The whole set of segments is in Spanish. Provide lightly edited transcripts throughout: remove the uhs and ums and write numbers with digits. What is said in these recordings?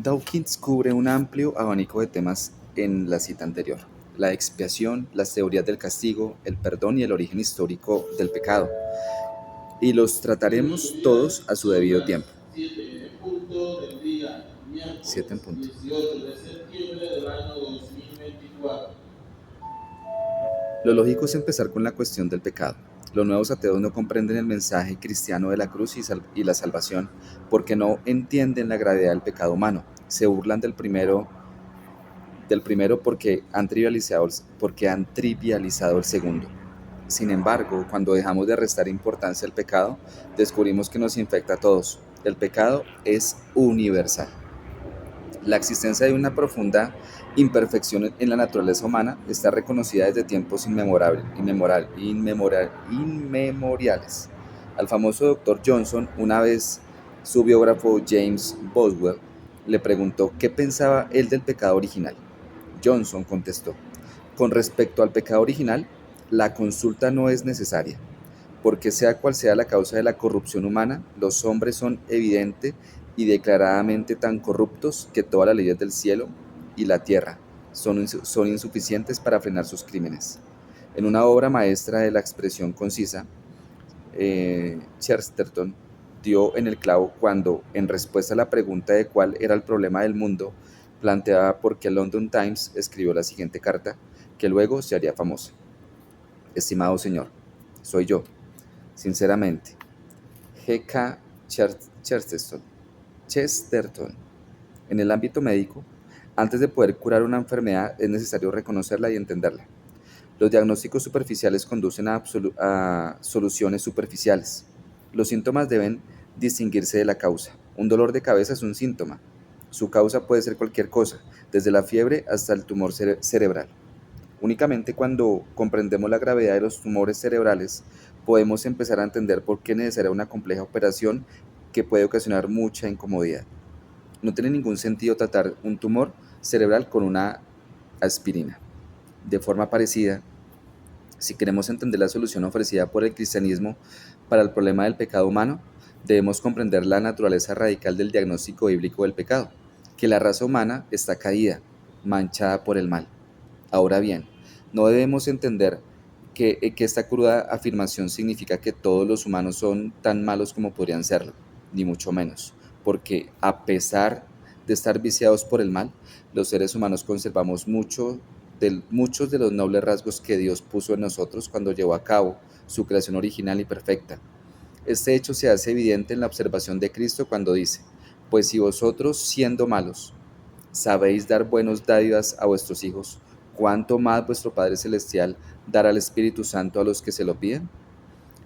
Dawkins cubre un amplio abanico de temas en la cita anterior: la expiación, las teorías del castigo, el perdón y el origen histórico del pecado, y los trataremos todos a su debido tiempo. 7 en punto del día, 7 en miércoles punto. 18 de septiembre del año 2024. Lo lógico es empezar con la cuestión del pecado. Los nuevos ateos no comprenden el mensaje cristiano de la cruz y la salvación porque no entienden la gravedad del pecado humano. Se burlan del primero porque han trivializado el segundo. Sin embargo, cuando dejamos de restar importancia al pecado, descubrimos que nos infecta a todos. El pecado es universal. La existencia de una profunda imperfección en la naturaleza humana está reconocida desde tiempos inmemoriales. Al famoso Dr. Johnson, una vez su biógrafo James Boswell le preguntó qué pensaba él del pecado original. Johnson contestó: con respecto al pecado original, la consulta no es necesaria, porque sea cual sea la causa de la corrupción humana, los hombres son evidente y declaradamente tan corruptos que todas las leyes del cielo y la tierra son insuficientes para frenar sus crímenes. En una obra maestra de la expresión concisa, Chesterton dio en el clavo cuando, en respuesta a la pregunta de cuál era el problema del mundo, planteada por el London Times, escribió la siguiente carta, que luego se haría famosa: estimado señor, soy yo, sinceramente, G.K. Chesterton. Chesterton. En el ámbito médico, antes de poder curar una enfermedad es necesario reconocerla y entenderla. Los diagnósticos superficiales conducen a soluciones superficiales. Los síntomas deben distinguirse de la causa. Un dolor de cabeza es un síntoma. Su causa puede ser cualquier cosa, desde la fiebre hasta el tumor cerebral. Únicamente cuando comprendemos la gravedad de los tumores cerebrales, podemos empezar a entender por qué es necesaria una compleja operación que puede ocasionar mucha incomodidad. No tiene ningún sentido tratar un tumor cerebral con una aspirina. De forma parecida, si queremos entender la solución ofrecida por el cristianismo para el problema del pecado humano, debemos comprender la naturaleza radical del diagnóstico bíblico del pecado, que la raza humana está caída, manchada por el mal. Ahora bien, no debemos entender que esta cruda afirmación significa que todos los humanos son tan malos como podrían serlo, ni mucho menos, porque a pesar de estar viciados por el mal, los seres humanos conservamos muchos de los nobles rasgos que Dios puso en nosotros cuando llevó a cabo su creación original y perfecta. Este hecho se hace evidente en la observación de Cristo cuando dice: pues si vosotros, siendo malos, sabéis dar buenas dádivas a vuestros hijos, ¿cuánto más vuestro Padre Celestial dará el Espíritu Santo a los que se lo piden?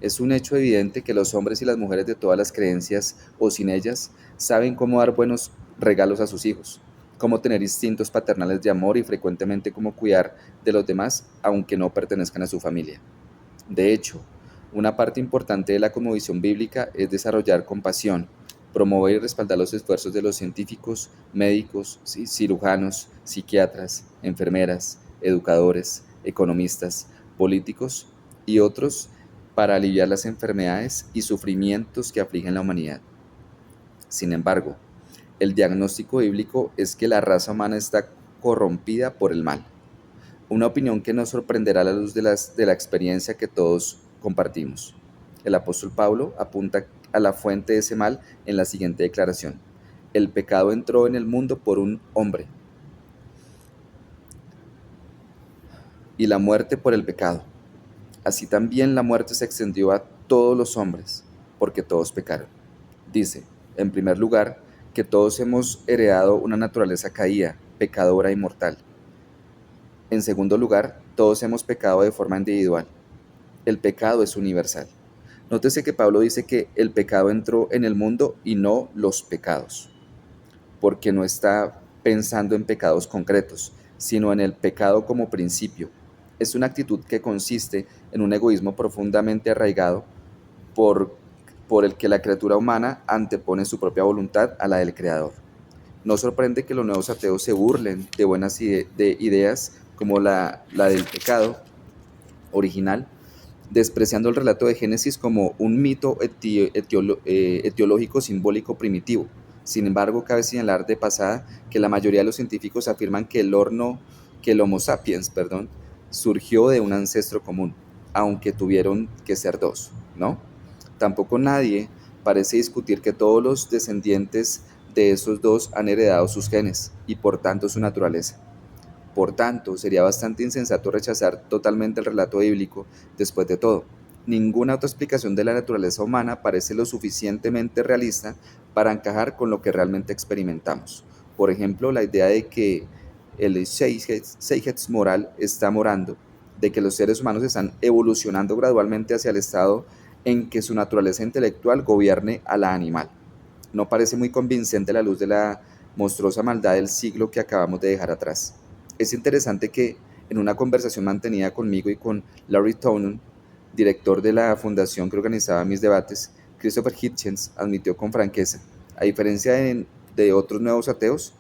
Es un hecho evidente que los hombres y las mujeres de todas las creencias, o sin ellas, saben cómo dar buenos regalos a sus hijos, cómo tener instintos paternales de amor y frecuentemente cómo cuidar de los demás aunque no pertenezcan a su familia. De hecho, una parte importante de la cosmovisión bíblica es desarrollar compasión, promover y respaldar los esfuerzos de los científicos, médicos, cirujanos, psiquiatras, enfermeras, educadores, economistas, políticos y otros para aliviar las enfermedades y sufrimientos que afligen la humanidad. Sin embargo, el diagnóstico bíblico es que la raza humana está corrompida por el mal, una opinión que nos sorprenderá a la luz de la experiencia que todos compartimos. El apóstol Pablo apunta a la fuente de ese mal en la siguiente declaración: el pecado entró en el mundo por un hombre, y la muerte por el pecado. Así también la muerte se extendió a todos los hombres, porque todos pecaron. Dice, en primer lugar, que todos hemos heredado una naturaleza caída, pecadora y mortal. En segundo lugar, todos hemos pecado de forma individual. El pecado es universal. Nótese que Pablo dice que el pecado entró en el mundo y no los pecados, porque no está pensando en pecados concretos, sino en el pecado como principio. Es una actitud que consiste en un egoísmo profundamente arraigado por, por el que la criatura humana antepone su propia voluntad a la del Creador. No sorprende que los nuevos ateos se burlen de buenas de ideas como la del pecado original, despreciando el relato de Génesis como un mito etiológico simbólico primitivo, Sin embargo, cabe señalar de pasada que la mayoría de los científicos afirman que el Homo sapiens, surgió de un ancestro común, aunque tuvieron que ser dos, ¿no? Tampoco nadie parece discutir que todos los descendientes de esos dos han heredado sus genes y por tanto su naturaleza. Por tanto, sería bastante insensato rechazar totalmente el relato bíblico. Después de todo, ninguna otra explicación de la naturaleza humana parece lo suficientemente realista para encajar con lo que realmente experimentamos. Por ejemplo, la idea de que el Seigetz moral está morando, de que los seres humanos están evolucionando gradualmente hacia el estado en que su naturaleza intelectual gobierne a la animal. No parece muy convincente a la luz de la monstruosa maldad del siglo que acabamos de dejar atrás. Es interesante que en una conversación mantenida conmigo y con Larry Tonon, director de la fundación que organizaba mis debates, Christopher Hitchens admitió con franqueza, a diferencia de otros nuevos ateos,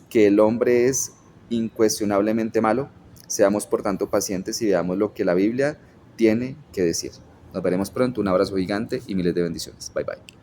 que el hombre es incuestionablemente malo. Seamos por tanto pacientes y veamos lo que la Biblia tiene que decir. Nos veremos pronto, un abrazo gigante y miles de bendiciones. Bye bye.